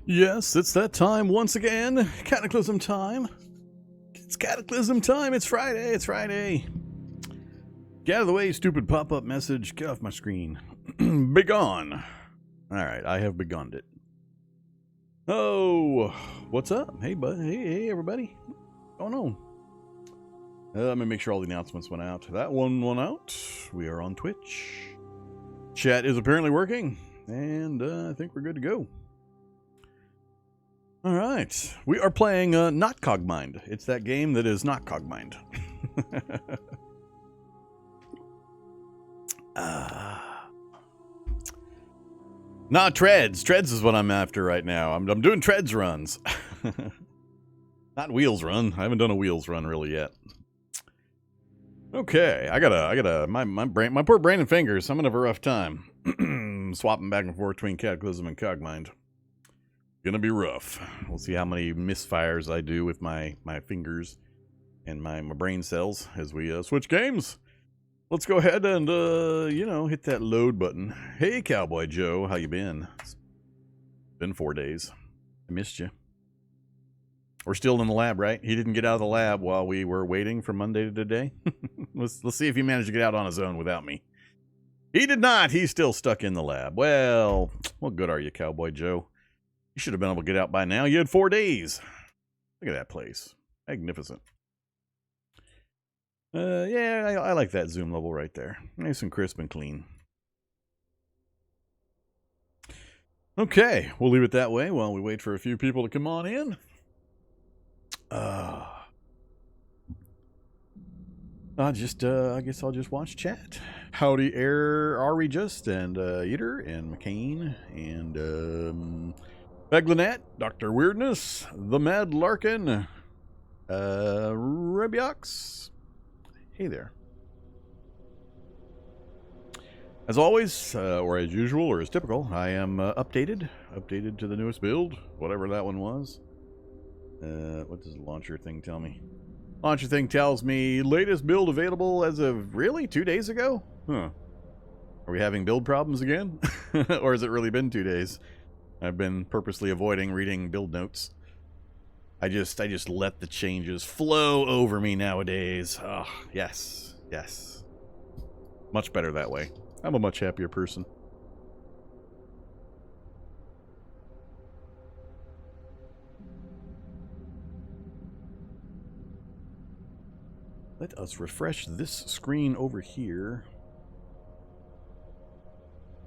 Yes, it's that time once again. Cataclysm time. It's Cataclysm time. It's Friday. It's Friday. Get out of the way, stupid pop-up message. Get off my screen. Begone. Alright, I have begunned it. Oh, what's up? Hey, bud. Hey, everybody. What's going on? Let me make sure all the announcements went out. That one went out. We are on Twitch. Chat is apparently working. And I think we're good to go. All right, we are playing not Cogmind. It's that game that is not Cogmind. Not Treads. Treads is what I'm after right now. I'm doing Treads runs. Not Wheels run. I haven't done a Wheels run really yet. Okay, I gotta. My poor brain and fingers. I'm gonna have a rough time swapping back and forth between Cataclysm and Cogmind. Gonna be rough. We'll see how many misfires I do with my fingers and my brain cells as we switch games. Let's go ahead and hit that load button. Hey, Cowboy Joe, how you been? It's been 4 days. I missed you. We're still in the lab, right? He didn't get out of the lab while we were waiting from Monday to today. Let's see if he managed to get out on his own without me. He did not. He's still stuck in the lab. Well, what good are you, Cowboy Joe? You should have been able to get out by now. You had 4 days. Look at that place. Magnificent. Yeah, I like that zoom level right there. Nice and crisp and clean. Okay, we'll leave it that way while we wait for a few people to come on in. I guess I'll just watch chat. Howdy, are we just, and Eater, and McCain, and Beglanet, Dr. Weirdness, The Mad Larkin, Rebiox. Hey there. As always, or as usual, or as typical, I am updated to the newest build, whatever that one was. What does the launcher thing tell me? Launcher thing tells me latest build available as of, really, 2 days ago? Huh. Are we having build problems again? Or has it really been 2 days? I've been purposely avoiding reading build notes. I just let the changes flow over me nowadays. Oh, yes. Much better that way. I'm a much happier person. Let us refresh this screen over here.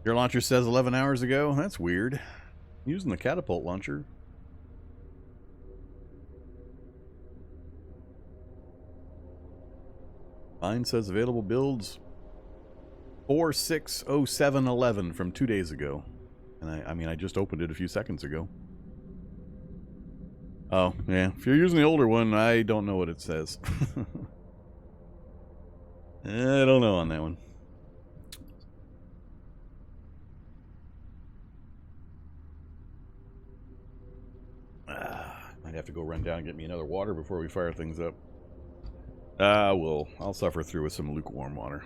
Your launcher says 11 hours ago? That's weird. I'm using the catapult launcher. Mine says available builds 460711 from 2 days ago. And I just opened it a few seconds ago. Oh, yeah. If you're using the older one, I don't know what it says. I don't know on that one. Might have to go run down and get me another water before we fire things up. I'll suffer through with some lukewarm water.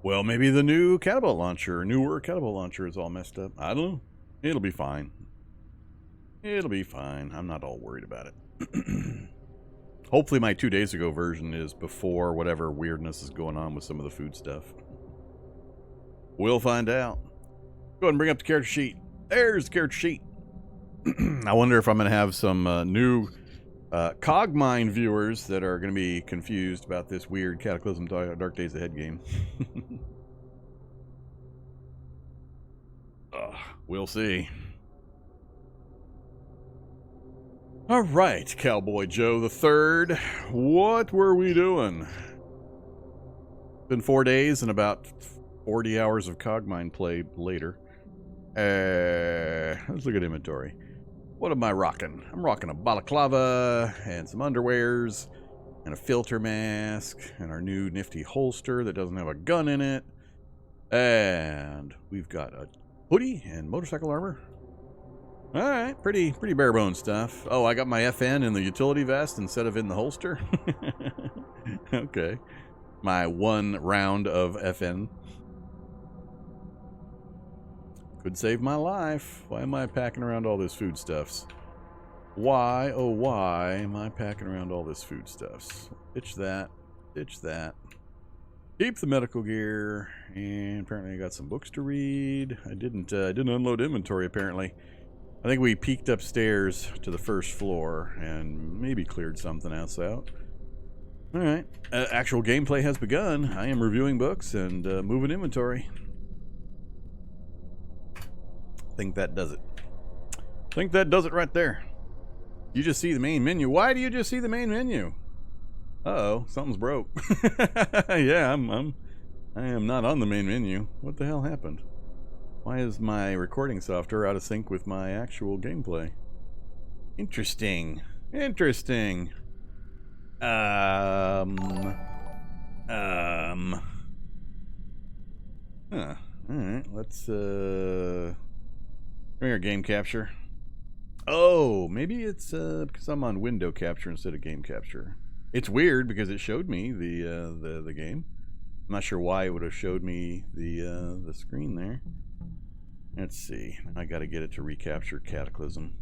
Well, maybe the new catapult launcher, newer catapult launcher is all messed up. I don't know. It'll be fine. It'll be fine. I'm not all worried about it. Hopefully my 2 days ago version is before whatever weirdness is going on with some of the food stuff. We'll find out. Go ahead and bring up the character sheet. There's the character sheet. I wonder if I'm going to have some new Cogmind viewers that are going to be confused about this weird Cataclysm Dark Days Ahead game. We'll see. All right, Cowboy Joe the Third. What were we doing? It's been 4 days and about 40 hours of Cogmind play later. Let's look at inventory. What am I rocking? I'm rocking a balaclava and some underwears and a filter mask and our new nifty holster that doesn't have a gun in it. And we've got a hoodie and motorcycle armor. Alright, pretty bare bones stuff. Oh, I got my FN in the utility vest instead of in the holster? Okay. My 1 round of FN. Could save my life. Why am I packing around all this foodstuffs? Why, oh why am I packing around all this foodstuffs? Ditch that. Ditch that. Keep the medical gear. And apparently I got some books to read. I didn't unload inventory apparently. I think we peeked upstairs to the first floor and maybe cleared something else out. Alright. Actual gameplay has begun. I am reviewing books and moving inventory. Think that does it. Think that does it right there. You just see the main menu. Why do you just see the main menu? Uh-oh, something's broke. Yeah, I am not on the main menu. What the hell happened? Why is my recording software out of sync with my actual gameplay? Interesting. Interesting. Huh. Alright, let's come here, game capture. Oh, maybe it's because I'm on window capture instead of game capture. It's weird because it showed me the game. I'm not sure why it would have showed me the screen there. Let's see. I got to get it to recapture Cataclysm.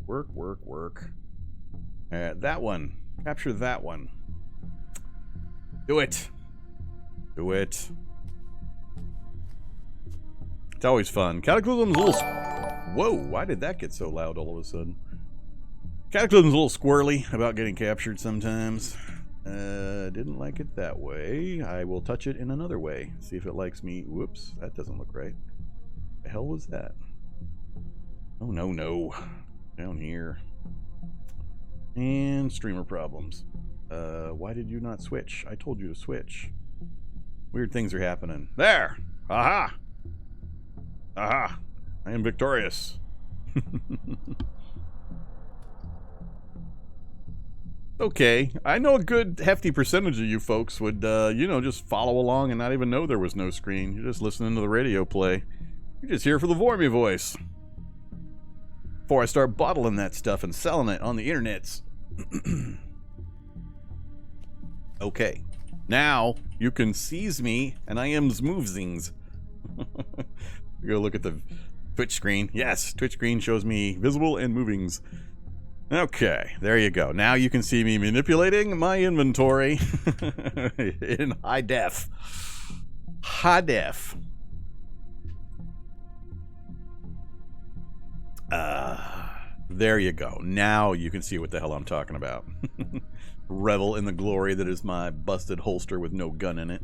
Work. That one. Capture that one. Do it. Do it. It's always fun. Cataclysm's a little... Whoa, why did that get so loud all of a sudden? Cataclysm's a little squirrely about getting captured sometimes. Didn't like it that way. I will touch it in another way. See if it likes me. Whoops, that doesn't look right. The hell was that? Oh, no. Down here. And streamer problems. Why did you not switch? I told you to switch. Weird things are happening. There! Aha! Aha! I am victorious. Okay, I know a good hefty percentage of you folks would, you know, just follow along and not even know there was no screen. You're just listening to the radio play. You're just here for the Vormy voice. Before I start bottling that stuff and selling it on the internets. Okay, now you can seize me, and I am zmoovzings. Go look at the Twitch screen. Yes, Twitch screen shows me visible and movings. Okay, there you go. Now you can see me manipulating my inventory in high def. High def. There you go. Now you can see what the hell I'm talking about. Revel in the glory that is my busted holster with no gun in it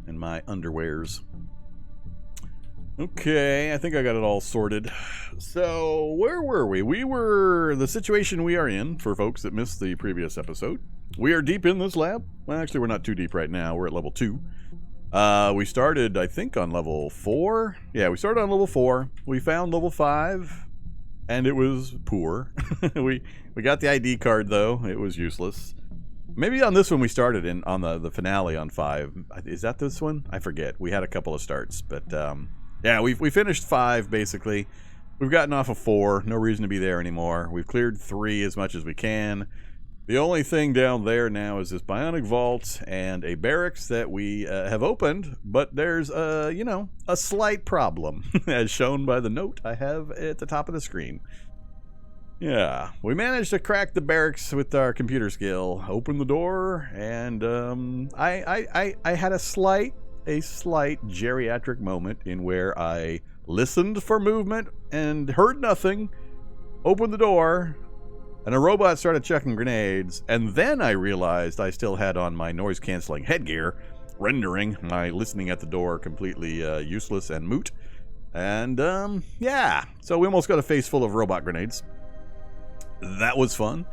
and my underwears. Okay, I think I got it all sorted. So, where were we? We were... The situation we are in, for folks that missed the previous episode, we are deep in this lab. Well, actually, we're not too deep right now. We're at level 2. We started, I think, on level 4. Yeah, we started on level 4. We found level 5, and it was poor. we got the ID card, though. It was useless. Maybe on this one we started in on the finale on 5. Is that this one? I forget. We had a couple of starts, but... yeah, we finished 5, basically. We've gotten off of 4. No reason to be there anymore. We've cleared 3 as much as we can. The only thing down there now is this bionic vault and a barracks that we have opened, but there's, you know, a slight problem, as shown by the note I have at the top of the screen. Yeah, we managed to crack the barracks with our computer skill, open the door, and I had a slight geriatric moment in where I listened for movement and heard nothing, opened the door, and a robot started chucking grenades, and then I realized I still had on my noise-canceling headgear, rendering my listening at the door completely useless and moot. And, yeah, so we almost got a face full of robot grenades. That was fun.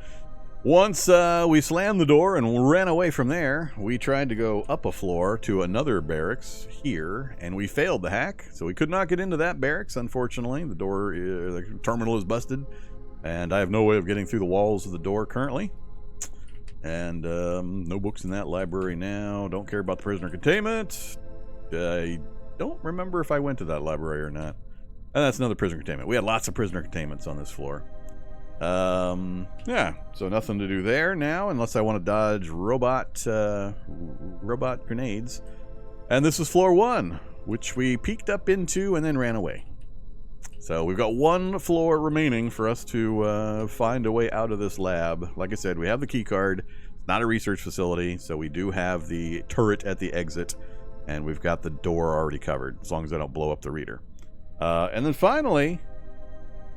Once we slammed the door and ran away from there, we tried to go up a floor to another barracks here, and we failed the hack, so we could not get into that barracks, unfortunately. The door, the terminal is busted, and I have no way of getting through the walls of the door currently. And no books in that library now. Don't care about the prisoner containment. I don't remember if I went to that library or not. And that's another prisoner containment. We had lots of prisoner containments on this floor. Yeah, so nothing to do there now, unless I want to dodge robot grenades. And this is floor 1, which we peeked up into and then ran away. So we've got one floor remaining for us to find a way out of this lab. Like I said, we have the key card. It's not a research facility, so we do have the turret at the exit, and we've got the door already covered, as long as I don't blow up the reader. And then finally,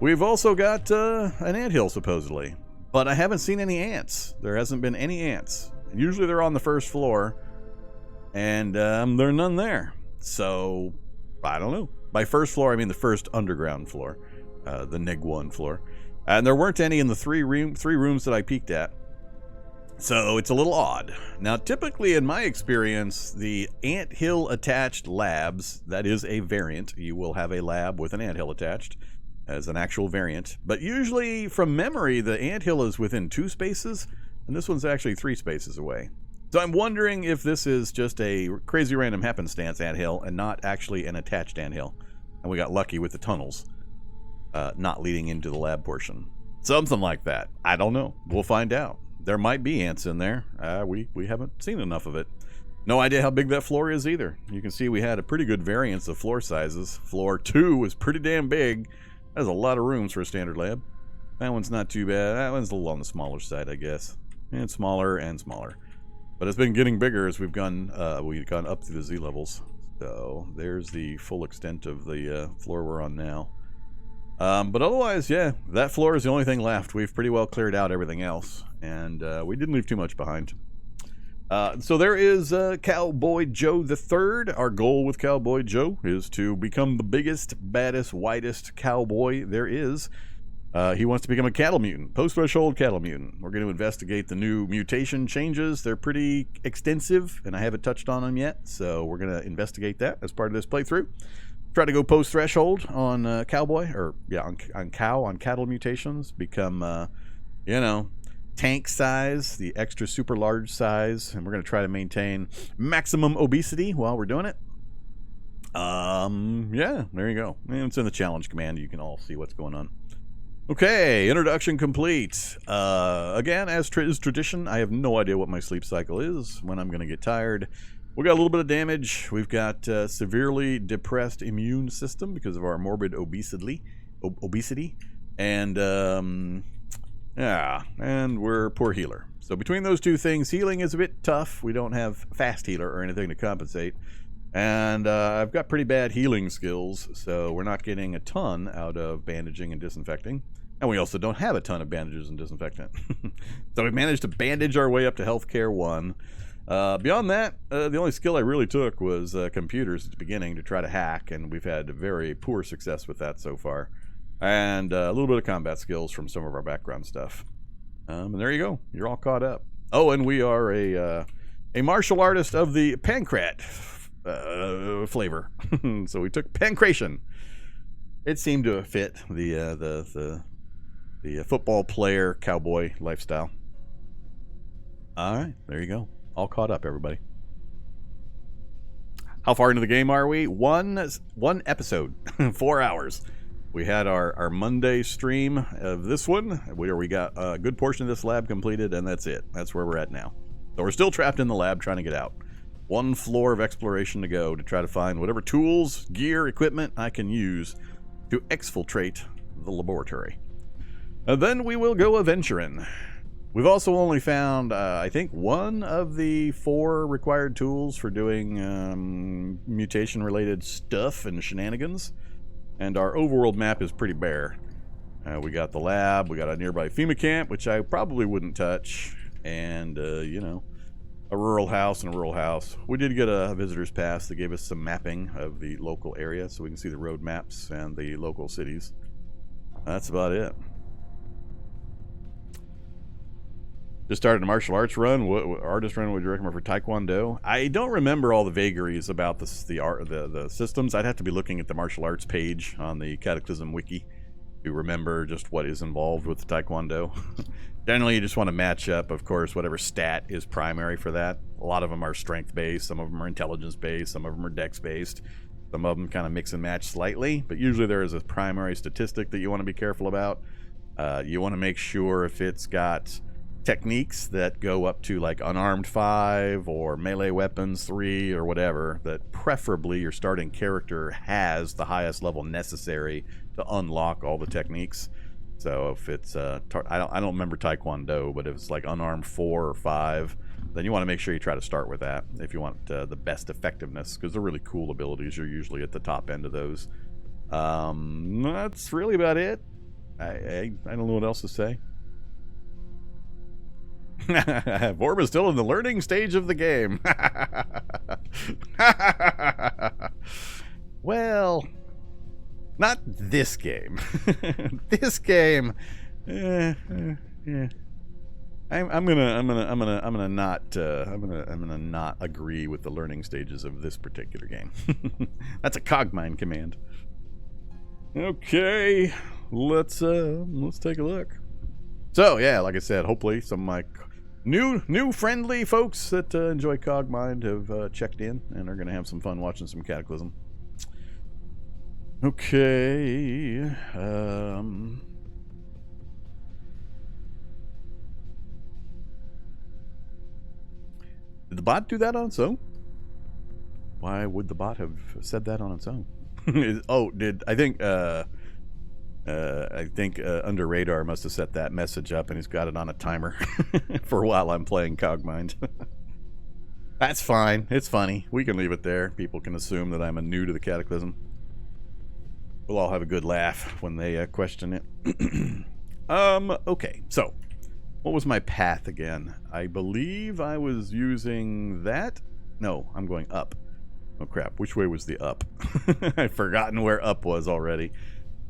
we've also got an anthill, supposedly. But I haven't seen any ants. There hasn't been any ants. Usually they're on the first floor, and there are none there. So, I don't know. By first floor, I mean the first underground floor, the Neg 1 floor. And there weren't any in the three rooms that I peeked at. So it's a little odd. Now, typically in my experience, the anthill attached labs, that is a variant. You will have a lab with an anthill attached as an actual variant. But usually, from memory, the anthill is within 2 spaces, and this one's actually 3 spaces away. So I'm wondering if this is just a crazy random happenstance anthill and not actually an attached anthill. And we got lucky with the tunnels not leading into the lab portion. Something like that. I don't know. We'll find out. There might be ants in there. We haven't seen enough of it. No idea how big that floor is either. You can see we had a pretty good variance of floor sizes. Floor 2 was pretty damn big. That's a lot of rooms for a standard lab. That one's not too bad. That one's a little on the smaller side, I guess. And smaller and smaller. But it's been getting bigger as we've gone up through the Z levels. So there's the full extent of the floor we're on now. But otherwise, yeah, that floor is the only thing left. We've pretty well cleared out everything else, and we didn't leave too much behind. So there is Cowboy Joe the Third. Our goal with Cowboy Joe is to become the biggest, baddest, whitest cowboy there is. He wants to become a cattle mutant, post-threshold cattle mutant. We're going to investigate the new mutation changes. They're pretty extensive, and I haven't touched on them yet, so we're going to investigate that as part of this playthrough. Try to go post-threshold on cowboy, or yeah, on cattle mutations. Become, tank size, the extra super large size, and we're going to try to maintain maximum obesity while we're doing it. Yeah, there you go. And it's in the challenge command. You can all see what's going on. Okay, introduction complete. Again, as is tradition, I have no idea what my sleep cycle is, when I'm going to get tired. We got a little bit of damage. We've got severely depressed immune system because of our morbid obesity. And, yeah, and we're poor healer. So between those two things, healing is a bit tough. We don't have fast healer or anything to compensate. And I've got pretty bad healing skills, so we're not getting a ton out of bandaging and disinfecting. And we also don't have a ton of bandages and disinfectant. So we managed to bandage our way up to Healthcare 1. Beyond that, the only skill I really took was computers at the beginning to try to hack, and we've had very poor success with that so far. And a little bit of combat skills from some of our background stuff. And there you go. You're all caught up. Oh, and we are a martial artist of the Pancrat flavor. So we took Pancration. It seemed to fit the football player cowboy lifestyle. All right, there you go. All caught up, everybody. How far into the game are we? One episode, 4 hours. We had our Monday stream of this one, where we got a good portion of this lab completed, and that's it. That's where we're at now. So we're still trapped in the lab trying to get out. One floor of exploration to go to try to find whatever tools, gear, equipment I can use to exfiltrate the laboratory. And then we will go adventuring. We've also only found, I think, one of the 4 required tools for doing mutation-related stuff and shenanigans. And our overworld map is pretty bare. We got the lab, we got a nearby FEMA camp, which I probably wouldn't touch, and, a rural house and a rural house. We did get a visitor's pass that gave us some mapping of the local area, so we can see the road maps and the local cities. That's about it. Just started a martial arts run. What artist run would you recommend for Taekwondo? I don't remember all the vagaries about the systems. I'd have to be looking at the martial arts page on the Cataclysm wiki to remember just what is involved with the Taekwondo. Generally, you just want to match up, of course, whatever stat is primary for that. A lot of them are strength-based. Some of them are intelligence-based. Some of them are dex-based. Some of them kind of mix and match slightly, but usually there is a primary statistic that you want to be careful about. You want to make sure if it's got techniques that go up to like unarmed 5 or melee weapons 3 or whatever, that preferably your starting character has the highest level necessary to unlock all the techniques. So if it's I don't remember Taekwondo, but if it's like unarmed 4 or 5, then you want to make sure you try to start with that if you want the best effectiveness, because they're really cool abilities. You're usually at the top end of those. That's really about it. I don't know what else to say. Vorm is still in the learning stage of the game. Well, not this game. This game. I'm gonna not agree with the learning stages of this particular game. That's a Cogmind command. Okay, let's take a look. So yeah, like I said, hopefully some of my new friendly folks that enjoy Cogmind have checked in and are gonna have some fun watching some Cataclysm. Okay. Did the bot do that on its own? Why would the bot have said that on its own? I think Under Radar must have set that message up, and he's got it on a timer for a while I'm playing Cogmind. That's fine. It's funny. We can leave it there. People can assume that I'm a new to the Cataclysm. We'll all have a good laugh when they question it. Okay, so what was my path again? I believe I was using that. No, I'm going up. Oh crap, which way was the up? I've forgotten where up was already.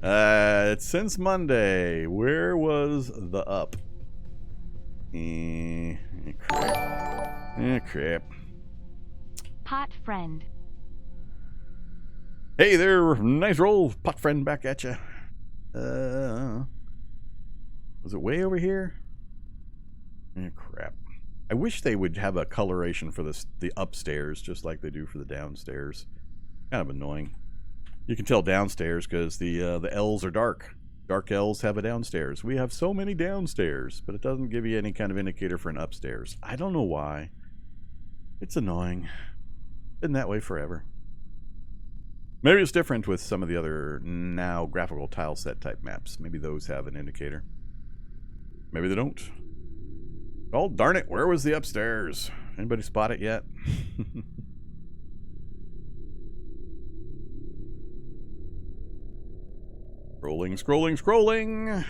Since Monday, where was the up? Crap. Pot friend. Hey there, nice roll, pot friend, back at you. Was it way over here? Crap. I wish they would have a coloration for the upstairs, just like they do for the downstairs. Kind of annoying. You can tell downstairs because the L's are dark. Dark L's have a downstairs. We have so many downstairs, but it doesn't give you any kind of indicator for an upstairs. I don't know why. It's annoying. Been that way forever. Maybe it's different with some of the other now graphical tile set type maps. Maybe those have an indicator. Maybe they don't. Oh, darn it. Where was the upstairs? Anybody spot it yet? Scrolling.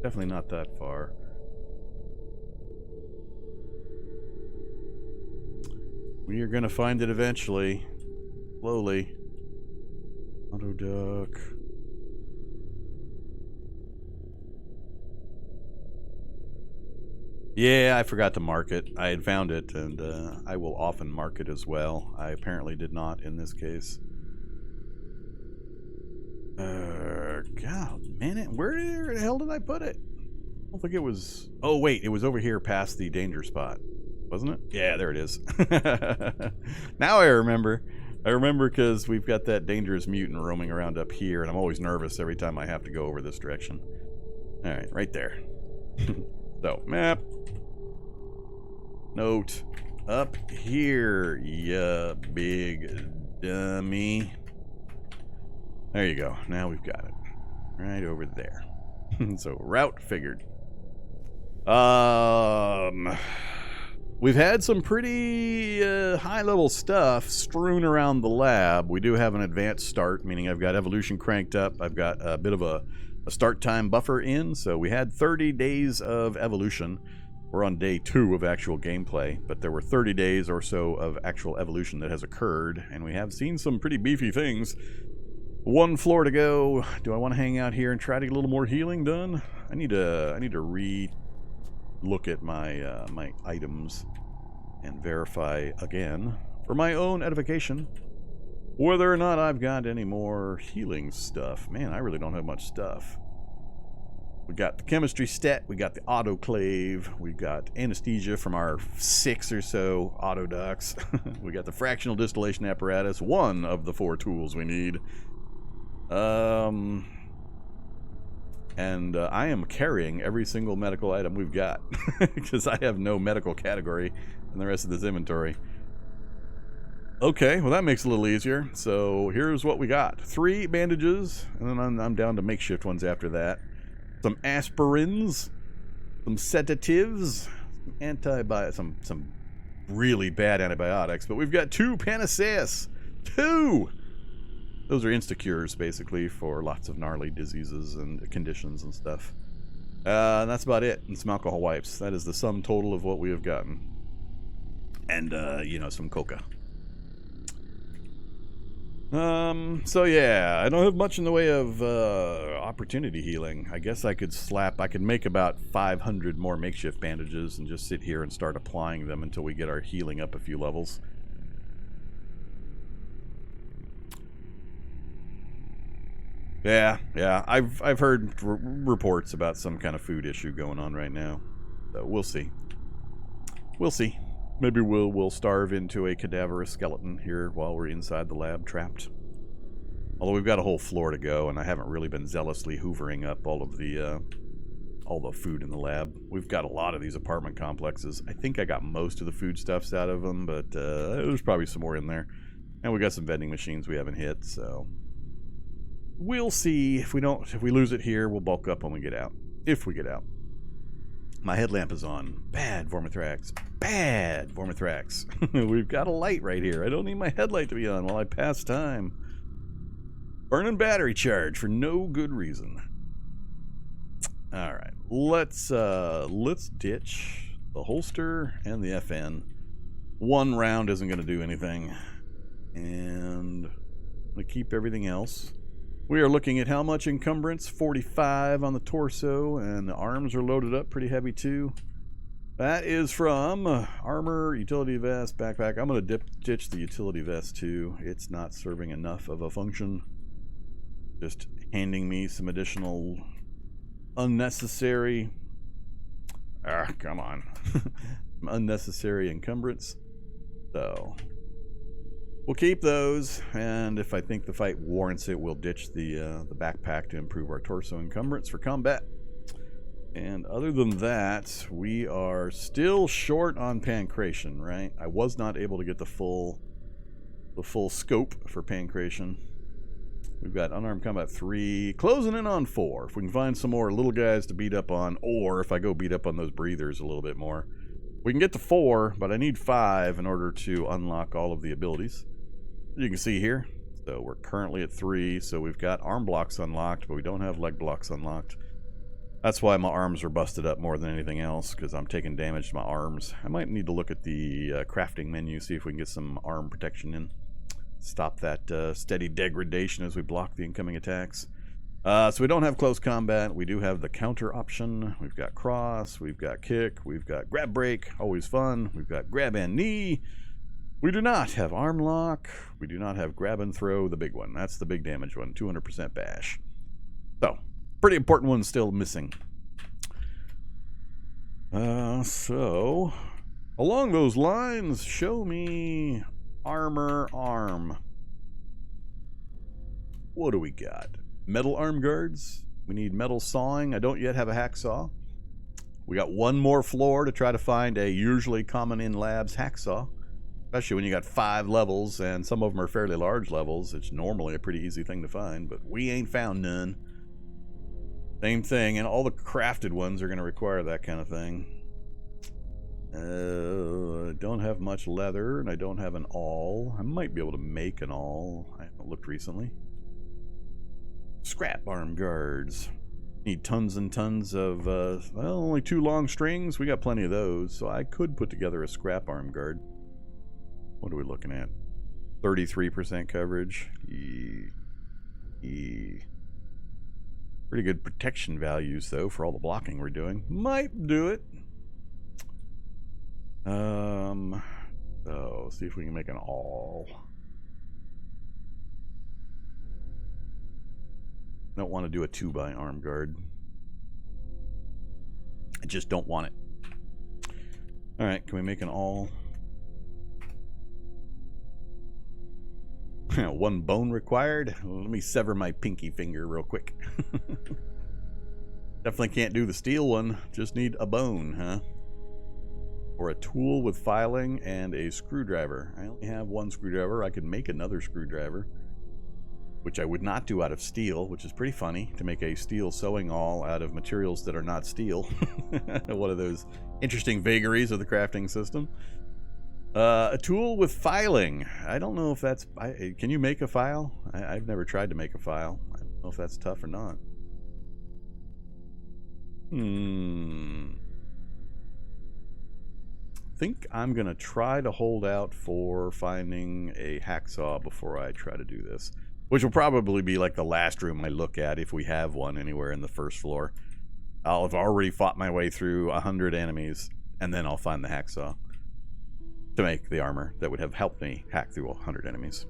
Definitely not that far. We are going to find it eventually. Slowly. Auto duck. Yeah, I forgot to mark it. I had found it, and I will often mark it as well. I apparently did not in this case. God, man, where the hell did I put it? I don't think it was... Oh, wait, it was over here past the danger spot. Wasn't it? Yeah, there it is. Now I remember. I remember because we've got that dangerous mutant roaming around up here, and I'm always nervous every time I have to go over this direction. Alright, right there. So, map. Note. Up here, ya big dummy. There you go. Now we've got it. Right over there. So, route figured. We've had some pretty high-level stuff strewn around the lab. We do have an advanced start, meaning I've got evolution cranked up. I've got a bit of a start time buffer in, so we had 30 days of evolution. We're on day 2 of actual gameplay, but there were 30 days or so of actual evolution that has occurred, and we have seen some pretty beefy things. 1 floor to go. Do I want to hang out here and try to get a little more healing done? I need to re-look at my my items and verify again for my own edification. whether or not I've got any more healing stuff. Man, I really don't have much stuff. We got the chemistry stat, we got the autoclave, we got anesthesia from our 6 or so autoducts. We got the fractional distillation apparatus, one of the 4 tools we need. And I am carrying every single medical item we've got because I have no medical category in the rest of this inventory. Okay, well that makes it a little easier. So here's what we got. 3 bandages, and then I'm down to makeshift ones after that. Some aspirins, some sedatives, some really bad antibiotics, but we've got 2 panaceas. 2! Those are insta-cures, basically, for lots of gnarly diseases and conditions and stuff. And that's about it. And some alcohol wipes. That is the sum total of what we have gotten. And, you know, some coca. So yeah, I don't have much in the way of opportunity healing. I guess I could make about 500 more makeshift bandages and just sit here and start applying them until we get our healing up a few levels. Yeah, I've heard reports about some kind of food issue going on right now. So we'll see. We'll see. Maybe we'll starve into a cadaverous skeleton here while we're inside the lab trapped. Although we've got a whole floor to go, and I haven't really been zealously hoovering up all the food in the lab. We've got a lot of these apartment complexes. I think I got most of the foodstuffs out of them, but there's probably some more in there. And we got some vending machines we haven't hit, so we'll see. If we lose it here, we'll bulk up when we get out. If we get out. My headlamp is on. Bad Vormithrax. Bad Vormithrax. We've got a light right here. I don't need my headlight to be on while I pass time. Burning battery charge for no good reason. Alright. Let's ditch the holster and the FN. 1 round isn't going to do anything. And I'm going to keep everything else. We are looking at how much encumbrance? 45 on the torso, and the arms are loaded up pretty heavy too. That is from armor, utility vest, backpack. I'm going to ditch the utility vest too. It's not serving enough of a function. Just handing me some additional unnecessary... come on. Unnecessary encumbrance. So... we'll keep those, and if I think the fight warrants it, we'll ditch the backpack to improve our torso encumbrance for combat. And other than that, we are still short on pancreation, right? I was not able to get the full scope for pancreation. We've got unarmed combat 3, closing in on 4. If we can find some more little guys to beat up on, or if I go beat up on those breathers a little bit more. We can get to 4, but I need 5 in order to unlock all of the abilities. You can see here, so we're currently at 3, so we've got arm blocks unlocked, but we don't have leg blocks unlocked. That's why my arms are busted up more than anything else, because I'm taking damage to my arms. I might need to look at the crafting menu, see if we can get some arm protection in. Stop that steady degradation as we block the incoming attacks. So we don't have close combat. We do have the counter option. We've got cross, we've got kick, we've got grab break, always fun. We've got grab and knee. We do not have arm lock. We do not have grab and throw, the big one. That's the big damage one, 200% bash. So, pretty important one still missing. So, along those lines, show me armor arm. What do we got? Metal arm guards. We need metal sawing. I don't yet have a hacksaw. We got 1 more floor to try to find a usually common in labs hacksaw. Especially when you got 5 levels, and some of them are fairly large levels. It's normally a pretty easy thing to find, but we ain't found none. Same thing, and all the crafted ones are going to require that kind of thing. I don't have much leather, and I don't have an awl. I might be able to make an awl. I haven't looked recently. Scrap arm guards. Need tons and tons of, well, only 2 long strings. We got plenty of those, so I could put together a scrap arm guard. What are we looking at? 33% coverage. Pretty good protection values, though, for all the blocking we're doing. Might do it. So, see if we can make an awl. Don't want to do a 2x arm guard. I just don't want it. Alright, can we make an all? 1 bone required? Well, let me sever my pinky finger real quick. Definitely can't do the steel one. Just need a bone, huh? Or a tool with filing and a screwdriver. I only have 1 screwdriver. I could make another screwdriver, which I would not do out of steel, which is pretty funny, to make a steel sewing awl out of materials that are not steel. One of those interesting vagaries of the crafting system. A tool with filing. I don't know if that's... can you make a file? I've never tried to make a file. I don't know if that's tough or not. I think I'm going to try to hold out for finding a hacksaw before I try to do this. Which will probably be like the last room I look at if we have one anywhere in the first floor. I'll have already fought my way through 100 enemies, and then I'll find the hacksaw to make the armor that would have helped me hack through 100 enemies.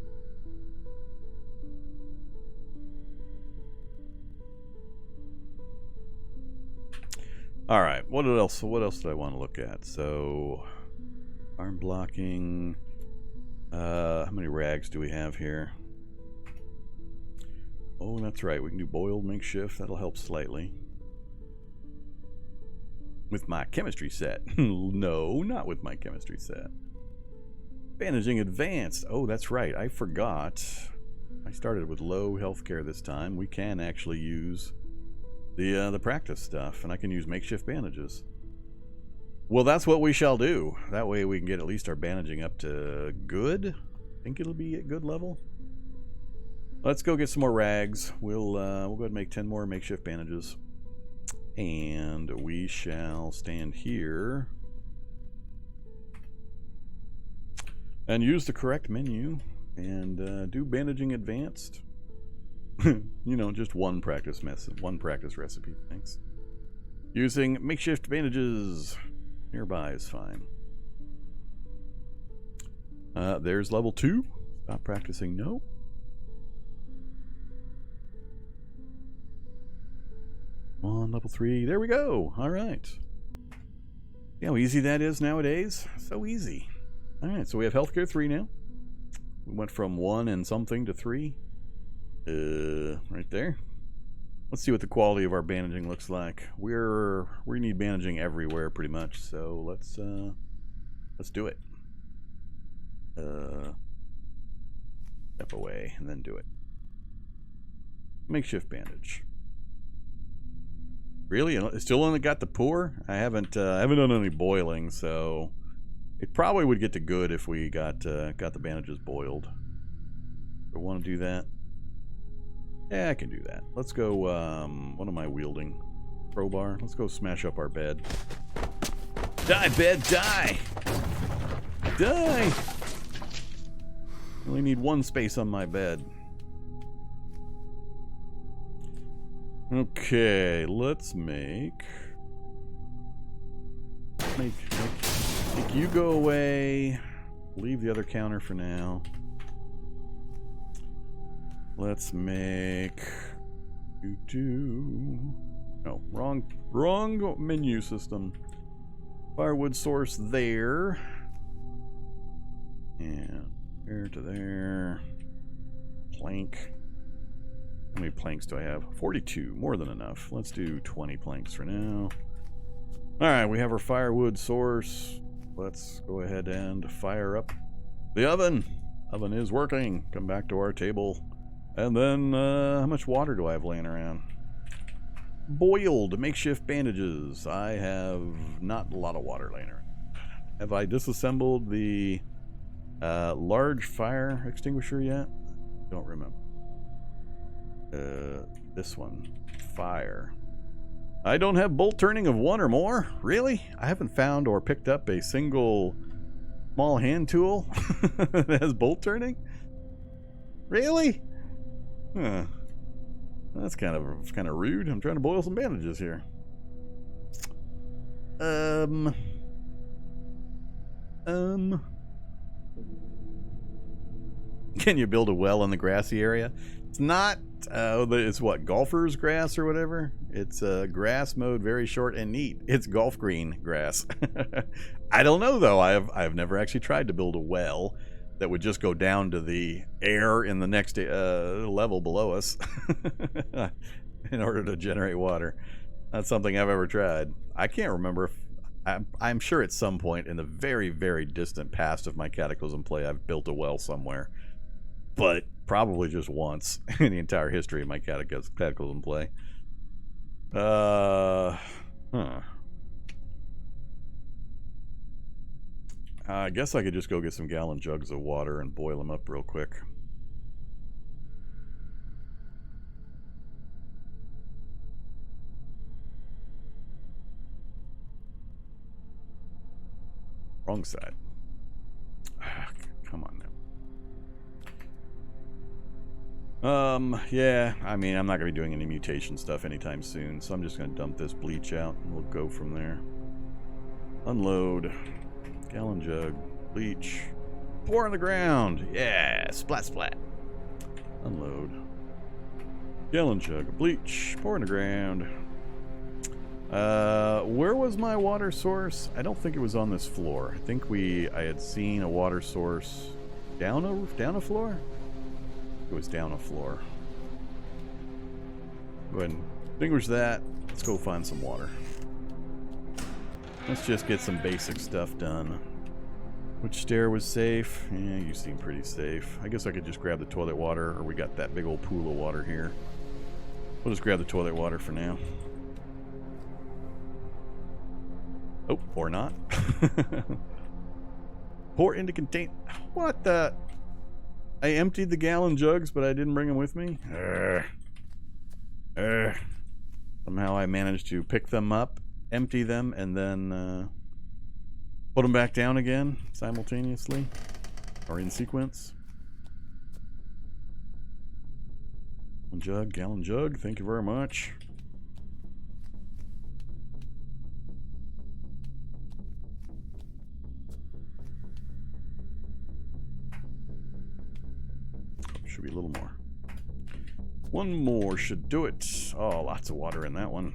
All right, what else do I want to look at? So, arm blocking. How many rags do we have here? Oh, that's right. We can do boiled makeshift. That'll help slightly. With my chemistry set. No, not with my chemistry set. Bandaging advanced. Oh, that's right. I forgot. I started with low healthcare this time. We can actually use the practice stuff, and I can use makeshift bandages. Well, that's what we shall do. That way we can get at least our bandaging up to good. I think it'll be at good level. Let's go get some more rags. We'll go ahead and make 10 more makeshift bandages. And we shall stand here and use the correct menu and do bandaging advanced. You know, just one practice recipe. Thanks. Using makeshift bandages nearby is fine. There's level 2. Stop practicing. No. Come on, level 3. There we go. All right. See how easy that is nowadays? So easy. All right, so we have healthcare 3 now. We went from 1 and something to 3. Right there. Let's see what the quality of our bandaging looks like. We need bandaging everywhere pretty much, so let's do it. Step away and then do it. Makeshift bandage. Really? It's still only got the pour? I haven't done any boiling, so it probably would get to good if we got the bandages boiled. Do I want to do that? Yeah, I can do that. Let's go, what am I wielding? Crowbar. Let's go smash up our bed. Die, bed, die! Die! I only need 1 space on my bed. Okay, let's make you go away. Leave the other counter for now. Let's make no, wrong menu system. Firewood source there. And there to there. Plank. How many planks do I have? 42, more than enough. Let's do 20 planks for now. Alright, we have our firewood source. Let's go ahead and fire up the oven. Oven is working. Come back to our table. And then, how much water do I have laying around? Boiled makeshift bandages. I have not a lot of water laying around. Have I disassembled the large fire extinguisher yet? Don't remember. This one. Fire. I don't have bolt turning of 1 or more? Really? I haven't found or picked up a single small hand tool that has bolt turning? Really? Huh. That's kind of rude. I'm trying to boil some bandages here. Can you build a well in the grassy area? It's not, it's what, golfer's grass or whatever? It's grass mode, very short and neat. It's golf green grass. I don't know, though. I've never actually tried to build a well that would just go down to the air in the next level below us in order to generate water. Not something I've ever tried. I can't remember if... I'm sure at some point in the very, very distant past of my Cataclysm play, I've built a well somewhere. But probably just once in the entire history of my Cataclysm play. I guess I could just go get some gallon jugs of water and boil them up real quick. Wrong side. Come on now. Yeah, I mean, I'm not going to be doing any mutation stuff anytime soon, so I'm just going to dump this bleach out, and we'll go from there. Unload. Gallon jug. Bleach. Pour on the ground. Yeah, splat splat. Unload. Gallon jug of bleach. Pour on the ground. Where was my water source? I don't think it was on this floor. I think I had seen a water source down a floor? It was down a floor. Go ahead and extinguish that. Let's go find some water. Let's just get some basic stuff done. Which stair was safe? Yeah, you seem pretty safe. I guess I could just grab the toilet water, or we got that big old pool of water here. We'll just grab the toilet water for now. Oh, or not. Pour into contain... What the... I emptied the gallon jugs, but I didn't bring them with me. Somehow I managed to pick them up, empty them, and then put them back down again simultaneously, or in sequence. Gallon jug, thank you very much. Should be a little more. One more should do it. Oh, lots of water in that one.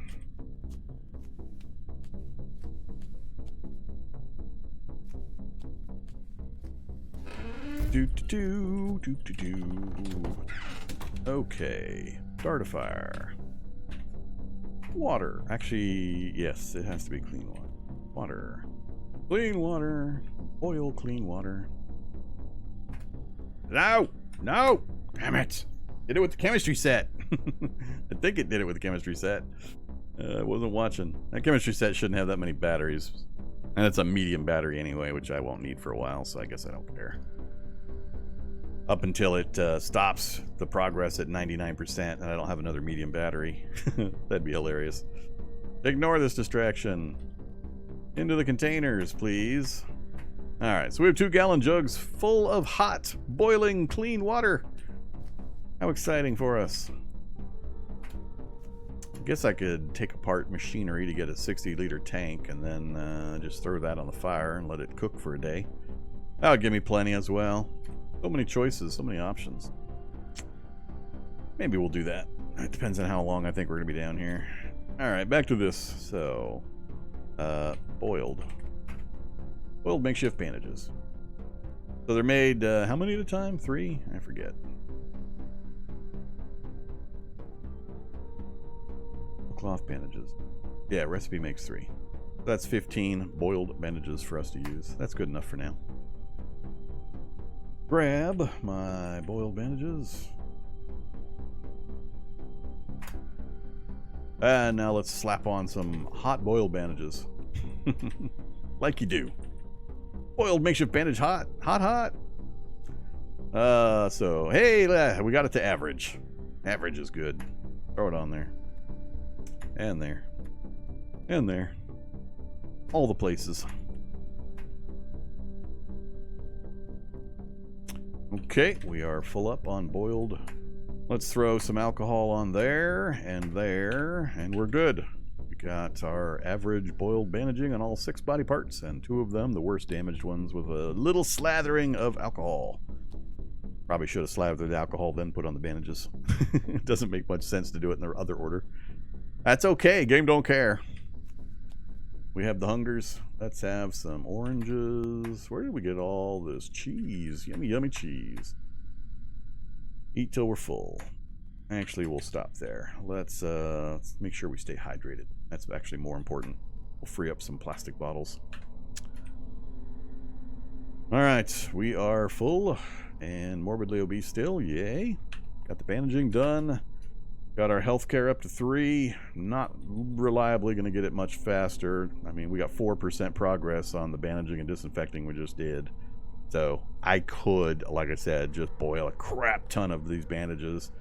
Okay. Start a fire. Water. Actually, yes, it has to be clean water. Water. Clean water. Oil, clean water. No! No! Damn it! Did it with the chemistry set. I think it did it with the chemistry set. I wasn't watching. That chemistry set shouldn't have that many batteries. And it's a medium battery anyway, which I won't need for a while, so I guess I don't care. Up until it stops the progress at 99% and I don't have another medium battery. That'd be hilarious. Ignore this distraction. Into the containers, please. Alright, so we have 2 gallon jugs full of hot, boiling, clean water. How exciting for us. I guess I could take apart machinery to get a 60-liter tank and then just throw that on the fire and let it cook for a day. That would give me plenty as well. So many choices, so many options. Maybe we'll do that. It depends on how long I think we're going to be down here. Alright, back to this. So, boiled makeshift bandages. So they're made, how many at a time? 3? I forget. Cloth bandages. Yeah, recipe makes 3. That's 15 boiled bandages for us to use. That's good enough for now. Grab my boiled bandages. And now let's slap on some hot boiled bandages. Like you do. Boiled makeshift bandage hot. Hot. So, hey, we got it to average. Average is good. Throw it on there. And there. And there. All the places. Okay, we are full up on boiled. Let's throw some alcohol on there, and we're good. We got our average boiled bandaging on all 6 body parts, and 2 of them, the worst damaged ones, with a little slathering of alcohol. Probably should have slathered the alcohol, then put on the bandages. It doesn't make much sense to do it in the other order. That's okay. Game don't care. We have the hungers. Let's have some oranges. Where did we get all this cheese? Yummy, yummy cheese. Eat till we're full. Actually, we'll stop there. Let's make sure we stay hydrated. That's actually more important. We'll free up some plastic bottles. Alright, we are full and morbidly obese still. Yay. Got the bandaging done. Got our healthcare up to 3. Not reliably going to get it much faster. I mean, we got 4% progress on the bandaging and disinfecting we just did. So I could, like I said, just boil a crap ton of these bandages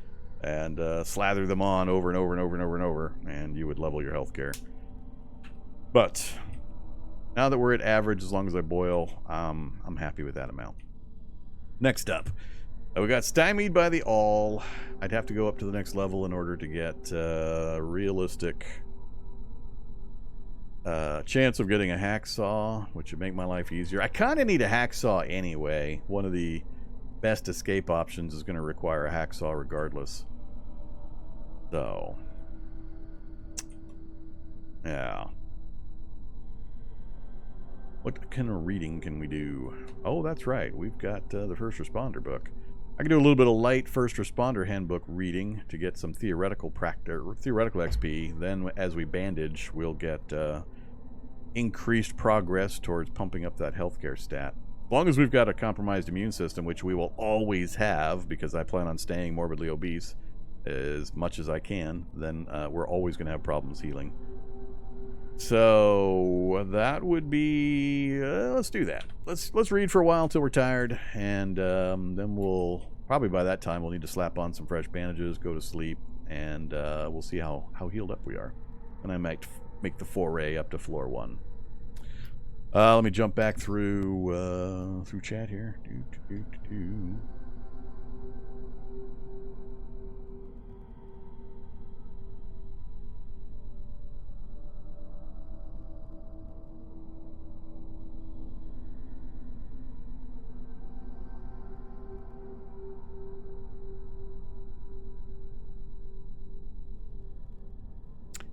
and slather them on over and over and over and over and over, and you would level your healthcare. But now that we're at average, as long as I boil, I'm happy with that amount. Next up, we got stymied by the all. I'd have to go up to the next level in order to get realistic chance of getting a hacksaw, which would make my life easier. I kind of need a hacksaw anyway. One of the best escape options is going to require a hacksaw regardless. So, yeah. What kind of reading can we do? Oh, that's right. We've got the first responder book. I can do a little bit of light first responder handbook reading to get some theoretical practice, theoretical XP. Then, as we bandage, we'll get increased progress towards pumping up that healthcare stat. As long as we've got a compromised immune system, which we will always have, because I plan on staying morbidly obese as much as I can, then we're always going to have problems healing. So that would be let's do that. Let's read for a while until we're tired, and then we'll probably by that time we'll need to slap on some fresh bandages, go to sleep, and we'll see how healed up we are. And I might make the foray up to floor 1. Let me jump back through chat here.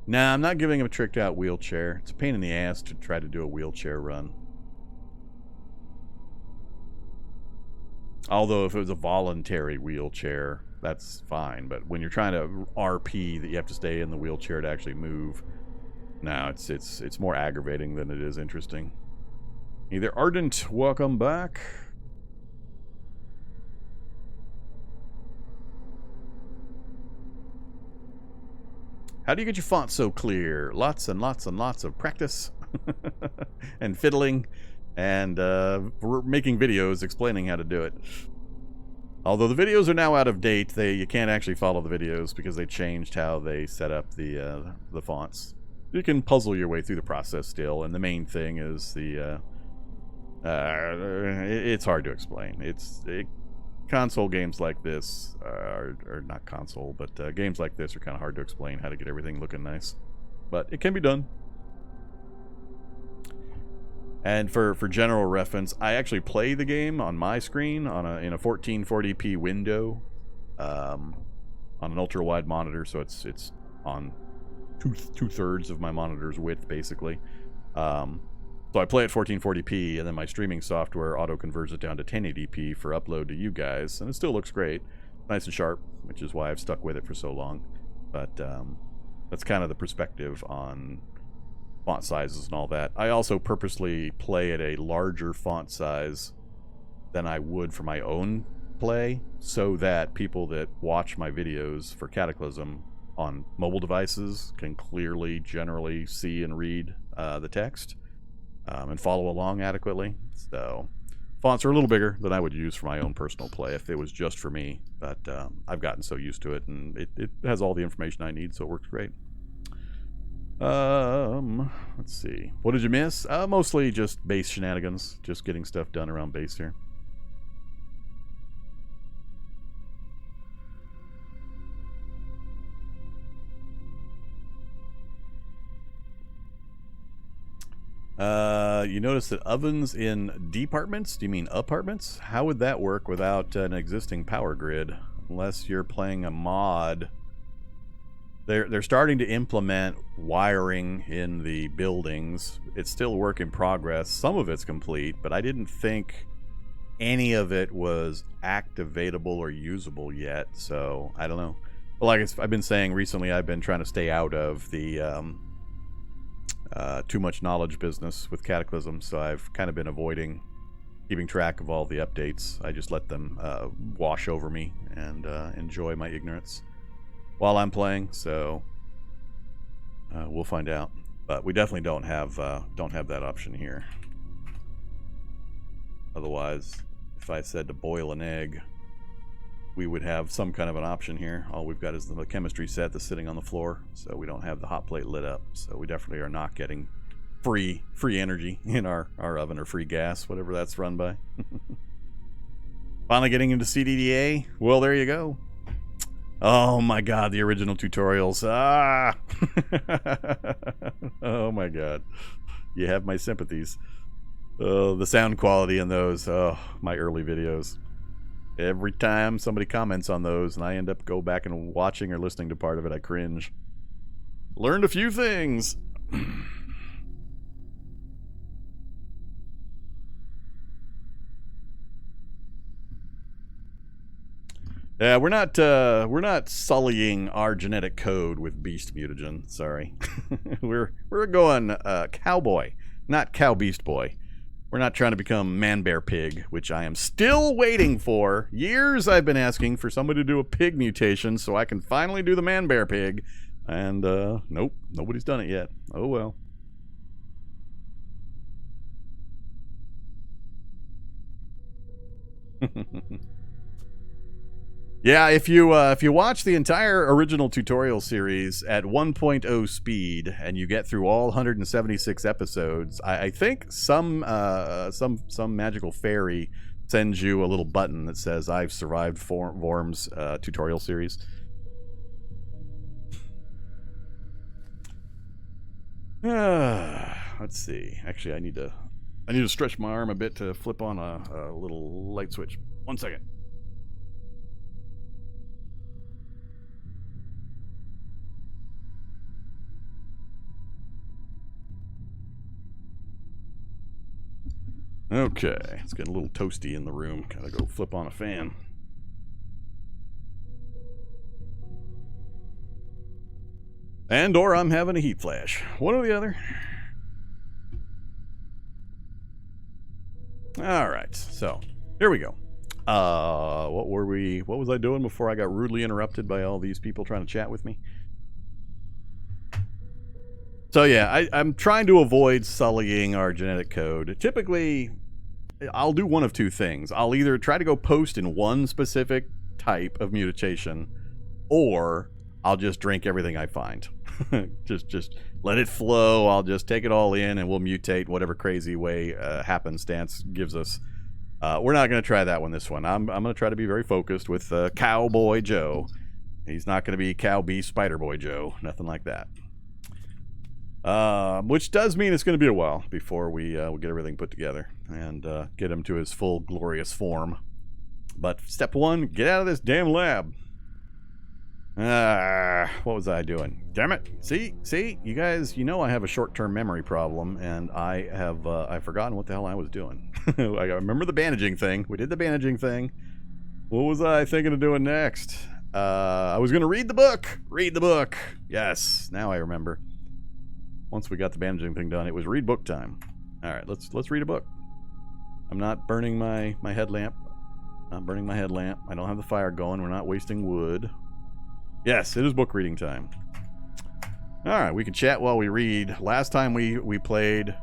Nah, I'm not giving him a tricked out wheelchair. It's a pain in the ass to try to do a wheelchair run. Although if it was a voluntary wheelchair, that's fine. But when you're trying to RP that you have to stay in the wheelchair to actually move, no, it's more aggravating than it is interesting. Either Ardent, welcome back. How do you get your font so clear? Lots and lots and lots of practice and fiddling and making videos explaining how to do it. Although the videos are now out of date, you can't actually follow the videos because they changed how they set up the fonts. You can puzzle your way through the process still, and the main thing is it's hard to explain. Console games like this are not console, but games like this are kind of hard to explain how to get everything looking nice. But it can be done. And for general reference, I actually play the game on my screen in a 1440p window on an ultra wide monitor, so it's on two-thirds of my monitor's width basically. So I play at 1440p, and then my streaming software auto-converts it down to 1080p for upload to you guys, and it still looks great. Nice and sharp, which is why I've stuck with it for so long. But that's kind of the perspective on font sizes and all that. I also purposely play at a larger font size than I would for my own play, so that people that watch my videos for Cataclysm on mobile devices can clearly, generally see and read the text. And follow along adequately. So fonts are a little bigger than I would use for my own personal play if it was just for me, but I've gotten so used to it, and it has all the information I need, so it works great. Let's see, what did you miss? Mostly just base shenanigans, just getting stuff done around base here. You notice that ovens in departments? Do you mean apartments? How would that work without an existing power grid? Unless you're playing a mod. They're starting to implement wiring in the buildings. It's still a work in progress. Some of it's complete, but I didn't think any of it was activatable or usable yet. So I don't know. But like I've been saying recently, I've been trying to stay out of the too much knowledge business with Cataclysm. So I've kind of been avoiding keeping track of all the updates. I just let them wash over me and enjoy my ignorance while I'm playing. So we'll find out. But we definitely don't have that option here. Otherwise, if I said to boil an egg, we would have some kind of an option here. All we've got is the chemistry set that's sitting on the floor, so we don't have the hot plate lit up. So we definitely are not getting free energy in our oven, or free gas, whatever that's run by. Finally getting into CDDA. Well, there you go. Oh my god, the original tutorials. Ah! Oh my god. You have my sympathies. Oh, the sound quality in those. Oh, my early videos. Every time somebody comments on those and I end up go back and watching or listening to part of it, I cringe. Learned a few things. Yeah, we're not sullying our genetic code with beast mutagen. Sorry. we're going cowboy, not cow beast boy. We're not trying to become man bear pig, which I am still waiting for. Years I've been asking for somebody to do a pig mutation so I can finally do the man bear pig. And nope, nobody's done it yet. Oh well. Yeah, if you watch the entire original tutorial series at 1.0 speed and you get through all 176 episodes, I think some magical fairy sends you a little button that says I've survived Vorm's tutorial series. Let's see. Actually, I need to stretch my arm a bit to flip on a little light switch. 1 second. Okay, it's getting a little toasty in the room. Gotta go flip on a fan. And or I'm having a heat flash. One or the other. Alright, so here we go. What was I doing before I got rudely interrupted by all these people trying to chat with me? So yeah, I'm trying to avoid sullying our genetic code. Typically, I'll do one of two things. I'll either try to go post in one specific type of mutation, or I'll just drink everything I find. just let it flow. I'll just take it all in and we'll mutate whatever crazy way happenstance gives us. We're not going to try that one this one. I'm going to try to be very focused with Cow-Boy Joe. He's not going to be Cow Bee Spider Boy Joe. Nothing like that. Which does mean it's going to be a while before we get everything put together and get him to his full glorious form. But step one, get out of this damn lab. What was I doing? Damn it! See, you guys, you know I have a short-term memory problem, and I have I've forgotten what the hell I was doing. I remember the bandaging thing. We did the bandaging thing. What was I thinking of doing next? I was going to read the book. Read the book. Yes, now I remember. Once we got the bandaging thing done, it was read book time. All right, let's read a book. I'm not burning my headlamp. Not burning my headlamp. I don't have the fire going. We're not wasting wood. Yes, it is book reading time. All right, we can chat while we read. Last time we played.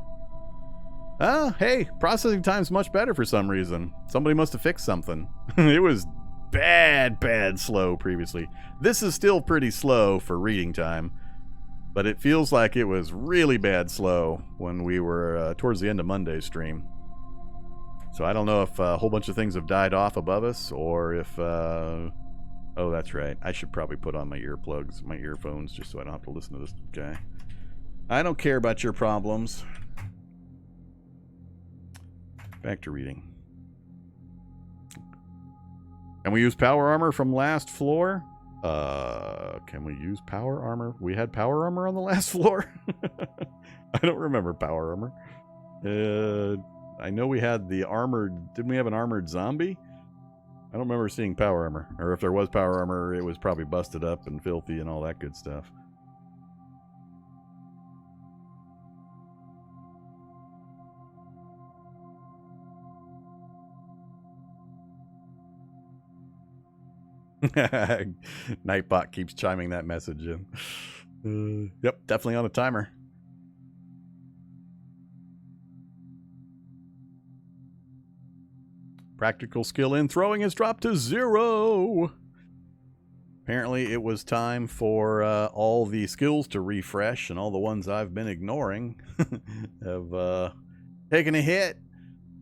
Oh, hey, processing time's much better for some reason. Somebody must have fixed something. It was bad slow previously. This is still pretty slow for reading time. But it feels like it was really bad slow when we were towards the end of Monday's stream. So I don't know if a whole bunch of things have died off above us, or if... oh, that's right. I should probably put on my earplugs, my earphones, just so I don't have to listen to this guy. I don't care about your problems. Back to reading. Can we use power armor from last floor? Can we use power armor? We had power armor on the last floor? I don't remember power armor. I know we had the armored... Didn't we have an armored zombie? I don't remember seeing power armor. Or if there was power armor, it was probably busted up and filthy and all that good stuff. Nightbot keeps chiming that message in. Yep, definitely on a timer. Practical skill in throwing has dropped to 0. Apparently it was time for all the skills to refresh, and all the ones I've been ignoring have taken a hit.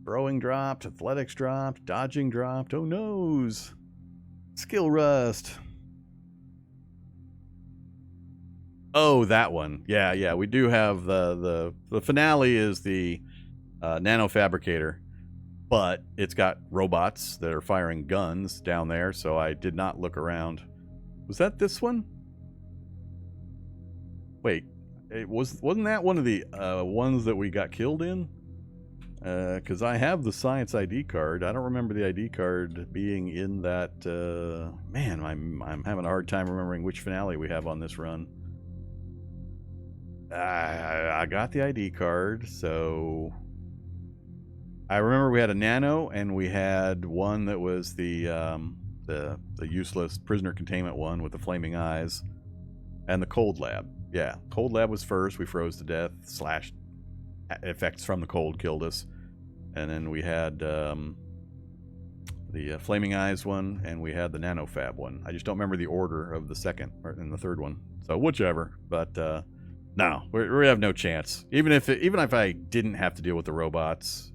Throwing dropped, athletics dropped, dodging dropped. Oh noes. Skill rust. Oh, that one. Yeah, we do have the finale is the nano fabricator. But it's got robots that are firing guns down there, so I did not look around. Was that this one? Wait, wasn't that one of the ones that we got killed in? Because I have the science ID card. I don't remember the ID card being in that. Man, I'm having a hard time remembering which finale we have on this run. I got the ID card, so... I remember we had a nano, and we had one that was the useless prisoner containment one with the flaming eyes, and the cold lab. Yeah, cold lab was first. We froze to death. Slash effects from the cold killed us, and then we had the flaming eyes one, and we had the nano fab one. I just don't remember the order of the second and the third one. So whichever, but no, we have no chance. Even if I didn't have to deal with the robots.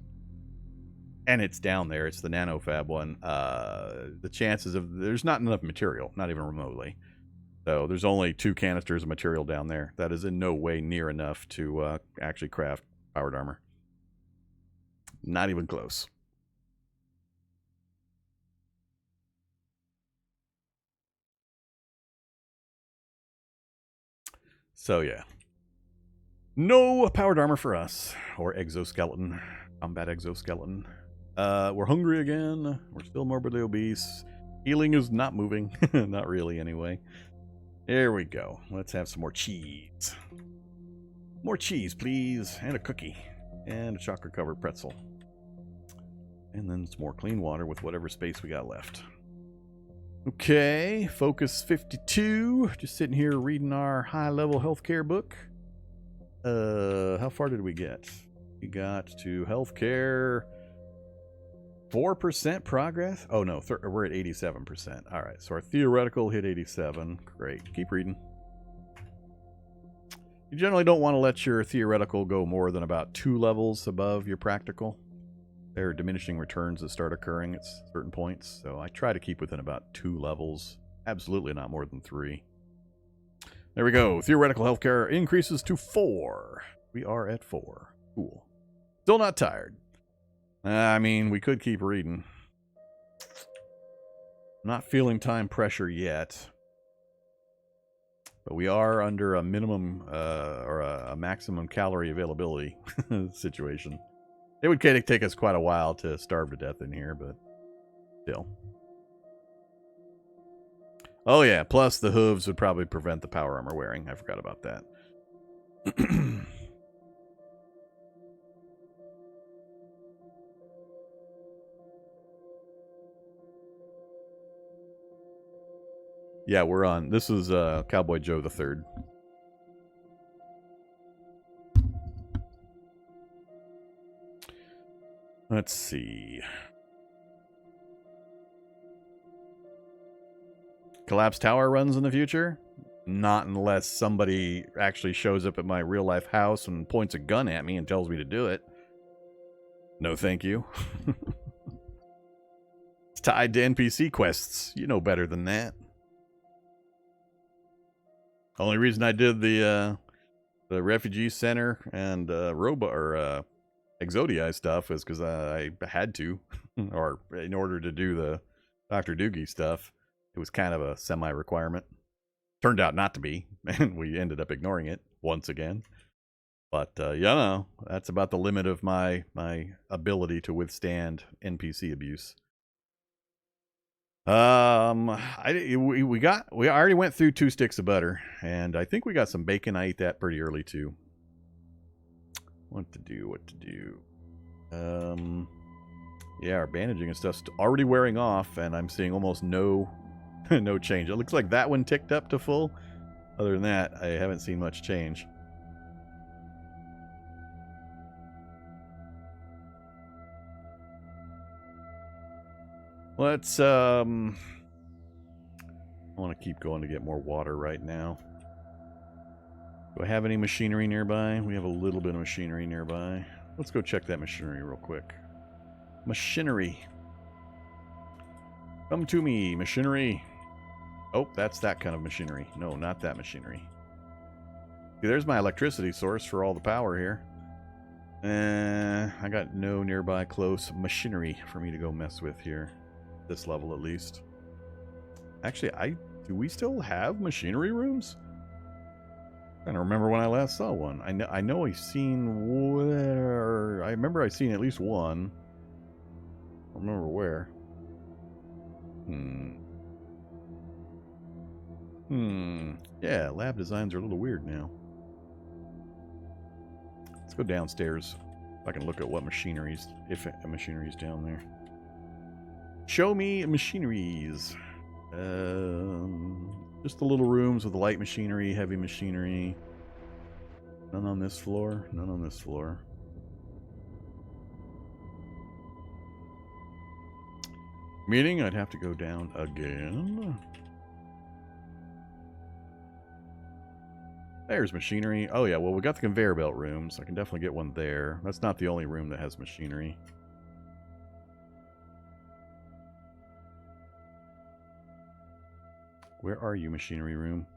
And it's down there. It's the nanofab one. The chances of... There's not enough material. Not even remotely. So there's only 2 canisters of material down there. That is in no way near enough to actually craft powered armor. Not even close. So yeah. No powered armor for us. Or exoskeleton. Combat exoskeleton. We're hungry again. We're still morbidly obese. Healing is not moving. Not really, anyway. There we go. Let's have some more cheese. More cheese, please. And a cookie. And a chocolate-covered pretzel. And then some more clean water with whatever space we got left. Okay. Focus 52. Just sitting here reading our high-level healthcare book. How far did we get? We got to healthcare... 4% progress? Oh no, we're at 87%. All right, so our theoretical hit 87. Great. Keep reading. You generally don't want to let your theoretical go more than about 2 levels above your practical. There are diminishing returns that start occurring at certain points, so I try to keep within about 2 levels. Absolutely not more than 3. There we go. Theoretical healthcare increases to 4. We are at 4. Cool. Still not tired. I mean, we could keep reading. Not feeling time pressure yet. But we are under a minimum or a maximum calorie availability situation. It would take us quite a while to starve to death in here, but still. Oh yeah, plus the hooves would probably prevent the power armor wearing. I forgot about that. Yeah, we're on. This is Cowboy Joe the Third. Let's see. Collapsed tower runs in the future? Not unless somebody actually shows up at my real life house and points a gun at me and tells me to do it. No thank you. It's tied to NPC quests. You know better than that. Only reason I did the refugee center and Exodii stuff was because I had to, or in order to do the Dr. Doogie stuff, it was kind of a semi-requirement. Turned out not to be, and we ended up ignoring it once again. But yeah, no, that's about the limit of my ability to withstand NPC abuse. We already went through 2 sticks of butter, and I think we got some bacon. I ate that pretty early too. What to do? Yeah, our bandaging and stuff's already wearing off, and I'm seeing almost no no change. It looks like that one ticked up to full. Other than that, I haven't seen much change. Let's I want to keep going to get more water right now. Do I have any machinery nearby? We have a little bit of machinery nearby. Let's go check that machinery real quick. Machinery. Come to me, machinery. Oh, that's that kind of machinery. No, not that machinery. See, there's my electricity source for all the power here. I got no nearby close machinery for me to go mess with here. This level, at least. Actually, do we still have machinery rooms? I don't remember when I last saw one. I know I've seen where. I remember I've seen at least one. I don't remember where. Yeah, lab designs are a little weird now. Let's go downstairs. If I can look at what machineries, if machinery's down there. Show me machineries. Just the little rooms with the light machinery, heavy machinery. None on this floor. None on this floor. Meeting, I'd have to go down again. There's machinery. Oh yeah, well we got the conveyor belt rooms. I can definitely get one there. That's not the only room that has machinery. Where are you, machinery room?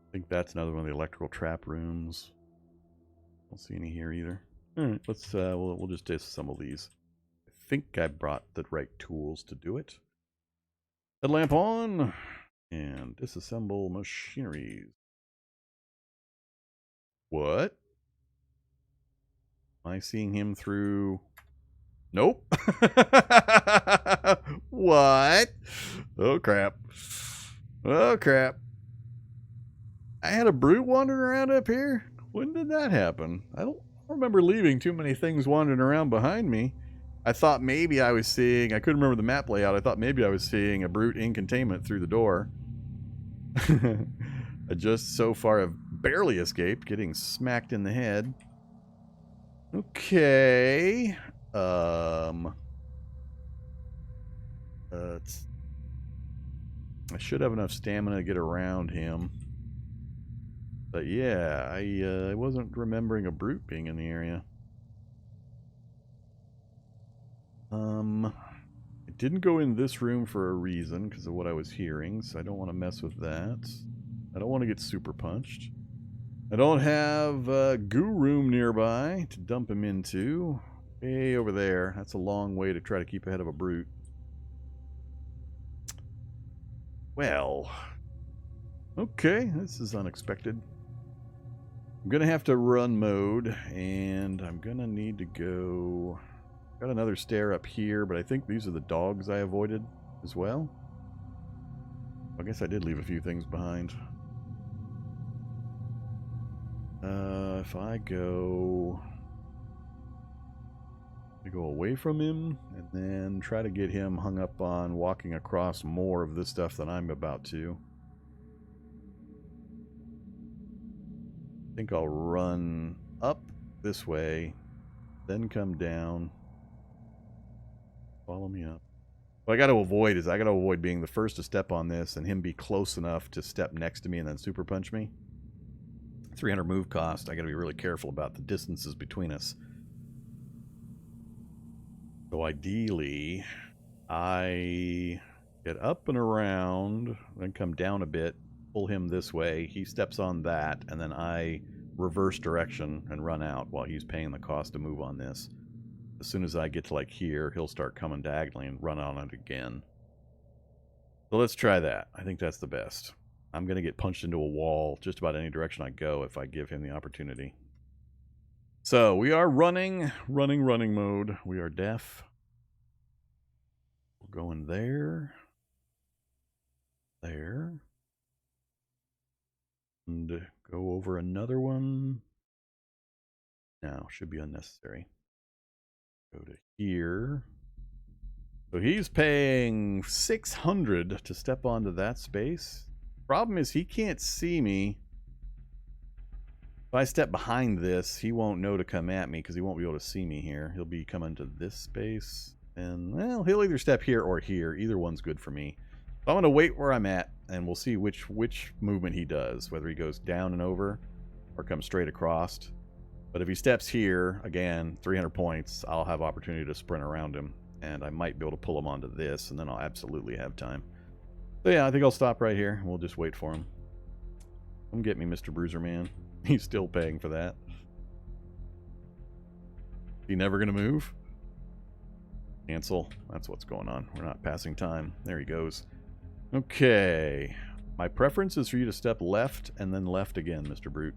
I think that's another one of the electrical trap rooms. Don't see any here either. Alright, let's we'll just disassemble these. I think I brought the right tools to do it. Headlamp on and disassemble machineries. What? Am I seeing him through? Nope. What? Oh crap. Oh crap. I had a brute wandering around up here? When did that happen? I don't remember leaving too many things wandering around behind me. I thought maybe I was seeing, I couldn't remember the map layout, I thought maybe I was seeing a brute in containment through the door. I just so far have barely escaped getting smacked in the head. Okay. I should have enough stamina to get around him. But yeah, I wasn't remembering a brute being in the area. I didn't go in this room for a reason because of what I was hearing, so I don't want to mess with that. I don't want to get super punched. I don't have a goo room nearby to dump him into. Way over there. That's a long way to try to keep ahead of a brute. Well, okay, this is unexpected. I'm gonna have to run mode, and I'm gonna need to go. Got another stair up here, but I think these are the dogs I avoided as well. I guess I did leave a few things behind. If I go away from him and then try to get him hung up on walking across more of this stuff than I'm about to. I think I'll run up this way, then come down. Follow me up. What I got to avoid is I got to avoid being the first to step on this and him be close enough to step next to me and then super punch me. 300 move cost. I got to be really careful about the distances between us. So ideally, I get up and around, then come down a bit, pull him this way. He steps on that, and then I reverse direction and run out while he's paying the cost to move on this. As soon as I get to like here, he'll start coming diagonally and run on it again. So let's try that. I think that's the best. I'm going to get punched into a wall just about any direction I go if I give him the opportunity. So we are running mode. We are deaf. We're going there. There. And go over another one. No, should be unnecessary. Go to here. So he's paying 600 to step onto that space. Problem is he can't see me. If I step behind this, he won't know to come at me because he won't be able to see me here. He'll be coming to this space. And, well, he'll either step here or here. Either one's good for me. So I'm going to wait where I'm at, and we'll see which movement he does. Whether he goes down and over or comes straight across. But if he steps here, again, 300 points, I'll have opportunity to sprint around him. And I might be able to pull him onto this, and then I'll absolutely have time. So yeah, I think I'll stop right here. We'll just wait for him. Come get me, Mr. Bruiser Man. He's still paying for that. He never gonna move? Cancel. That's what's going on. We're not passing time. There he goes. Okay. My preference is for you to step left and then left again, Mr. Brute.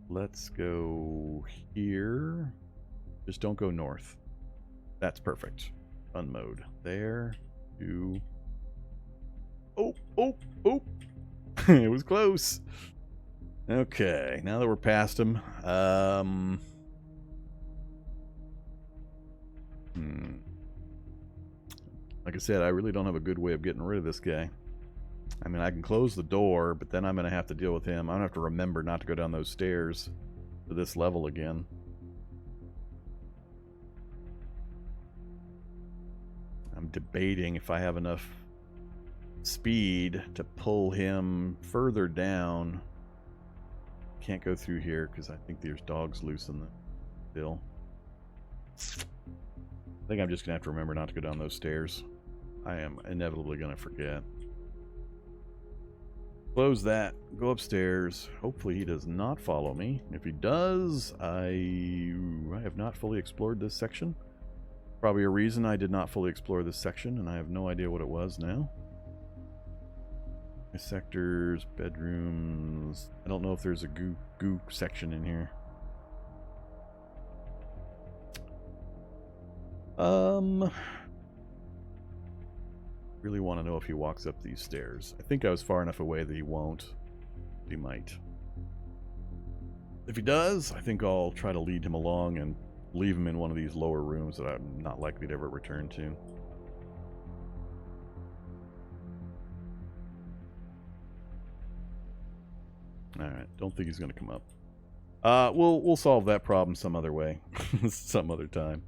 Let's go here. Just don't go north. That's perfect. Fun mode. There. You. Oh. It was close. Okay. Now that we're past him. Like I said, I really don't have a good way of getting rid of this guy. I mean, I can close the door, but then I'm going to have to deal with him. I'm going to have to remember not to go down those stairs to this level again. I'm debating if I have enough speed to pull him further down. Can't go through here because I think there's dogs loose in the still. I think I'm just going to have to remember not to go down those stairs. I am inevitably going to forget. Close that. Go upstairs. Hopefully he does not follow me. If he does, I have not fully explored this section. Probably a reason I did not fully explore this section, and I have no idea what it was now. Sectors, bedrooms. I don't know if there's a goo section in here. Really want to know if he walks up these stairs. I think I was far enough away that he won't. He might. If he does, I think I'll try to lead him along and leave him in one of these lower rooms that I'm not likely to ever return to. Alright, don't think he's going to come up. We'll solve that problem some other way. Some other time.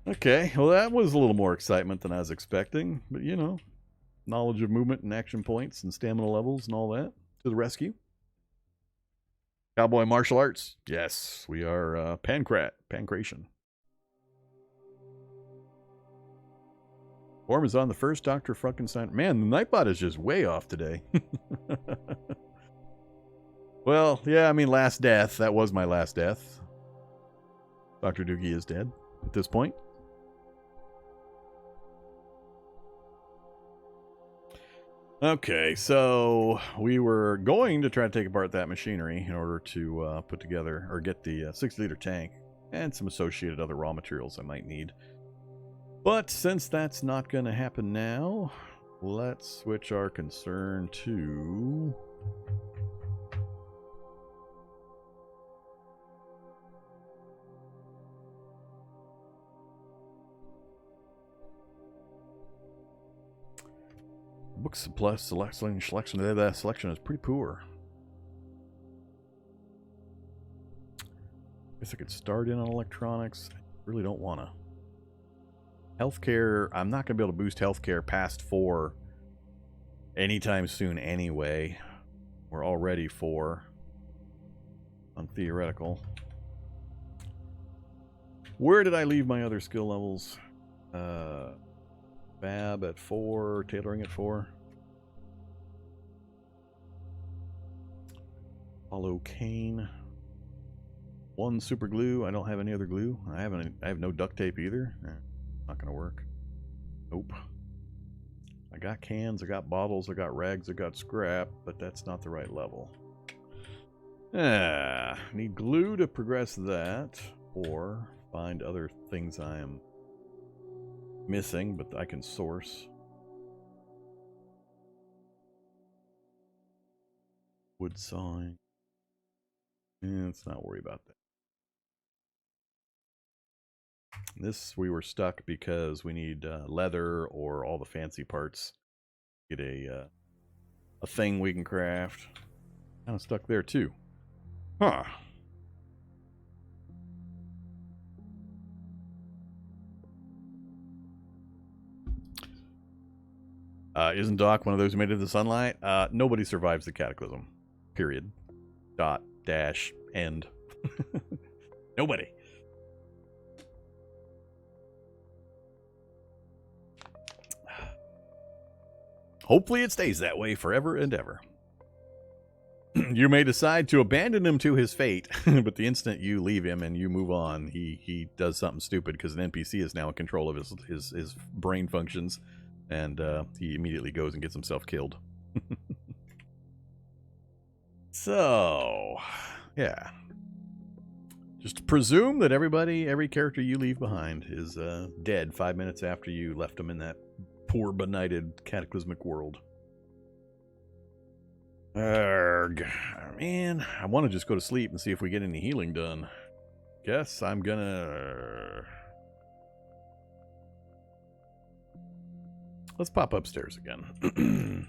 Okay, well that was a little more excitement than I was expecting. But you know, knowledge of movement and action points and stamina levels and all that. To the rescue. Cowboy martial arts. Yes, we are pancration. Vorm is on the first Dr. Frankenstein. Man, the Nightbot is just way off today. Well, yeah, I mean, last death. That was my last death. Dr. Doogie is dead at this point. Okay, so we were going to try to take apart that machinery in order to put together or get the 60-liter tank and some associated other raw materials I might need. But since that's not going to happen now, let's switch our concern to book supply selection. That selection is pretty poor. Guess I could start in on electronics. I really don't want to. Healthcare, I'm not going to be able to boost healthcare past 4 anytime soon anyway. We're already 4 on theoretical. Where did I leave my other skill levels? Fab at 4, tailoring at 4. Hollow cane. 1 super glue. I don't have any other glue. I have no duct tape either. Not gonna work. Nope. I got cans, I got bottles, I got rags, I got scrap, but that's not the right level. Need glue to progress that, or find other things I am missing, but I can source. Wood sawing. Let's not worry about that. This, we were stuck because we need leather or all the fancy parts. Get a thing we can craft. Kind of stuck there too. Huh. Isn't Doc one of those who made it to the sunlight? Nobody survives the Cataclysm. Period. Dot. Dash. End. Nobody. Hopefully it stays that way forever and ever. You may decide to abandon him to his fate, but the instant you leave him and you move on, he does something stupid because an NPC is now in control of his brain functions, and he immediately goes and gets himself killed. So, yeah. Just presume that every character you leave behind is dead 5 minutes after you left them in that poor, benighted, cataclysmic world. Arrgh. Man, I want to just go to sleep and see if we get any healing done. Guess I'm gonna... Let's pop upstairs again.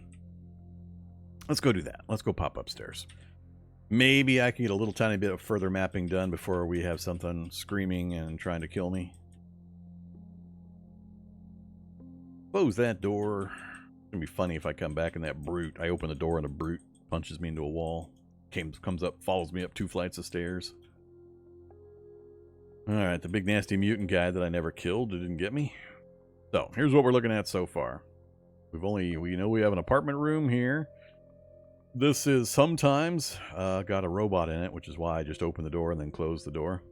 Let's go do that. Let's go pop upstairs. Maybe I can get a little tiny bit of further mapping done before we have something screaming and trying to kill me. Close that door. It's gonna be funny if I come back and that brute, I open the door and a brute punches me into a wall. Comes up, follows me up 2 flights of stairs. Alright, the big nasty mutant guy that I never killed, didn't get me. So, here's what we're looking at so far. We know we have an apartment room here. This is sometimes got a robot in it, which is why I just opened the door and then closed the door.